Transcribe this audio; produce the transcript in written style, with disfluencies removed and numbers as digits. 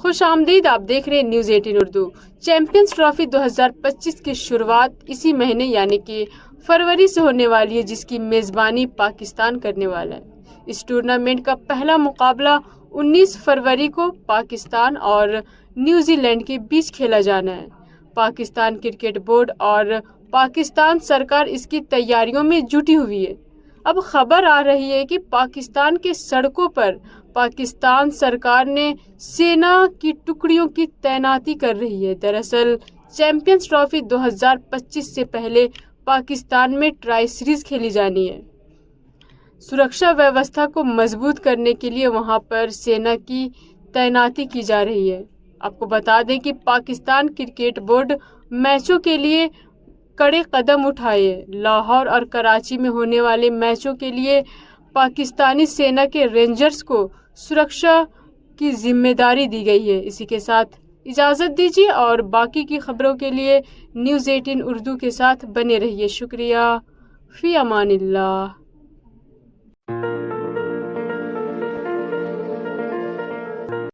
खुश आमदीद, आप देख रहे हैं न्यूज़ 18 उर्दू। चैंपियंस ट्रॉफी 2025 की शुरुआत इसी महीने यानी कि फरवरी से होने वाली है, जिसकी मेज़बानी पाकिस्तान करने वाला है। इस टूर्नामेंट का पहला मुकाबला 19 फरवरी को पाकिस्तान और न्यूजीलैंड के बीच खेला जाना है। पाकिस्तान क्रिकेट बोर्ड और पाकिस्तान सरकार इसकी तैयारियों में जुटी हुई है। अब खबर आ रही है कि पाकिस्तान के सड़कों पर पाकिस्तान सरकार ने सेना की टुकड़ियों की तैनाती कर रही है। दरअसल चैंपियंस ट्रॉफी 2025 से पहले पाकिस्तान में ट्राई सीरीज खेली जानी है। सुरक्षा व्यवस्था को मजबूत करने के लिए वहां पर सेना की तैनाती की जा रही है। आपको बता दें कि पाकिस्तान क्रिकेट बोर्ड मैचों के लिए कड़े कदम उठाए। लाहौर और कराची में होने वाले मैचों के लिए पाकिस्तानी सेना के रेंजर्स को सुरक्षा की जिम्मेदारी दी गई है। इसी के साथ इजाज़त दीजिए और बाकी की खबरों के लिए न्यूज़ 18 उर्दू के साथ बने रहिए। शुक्रिया। फ़ी अमानिल्लाह।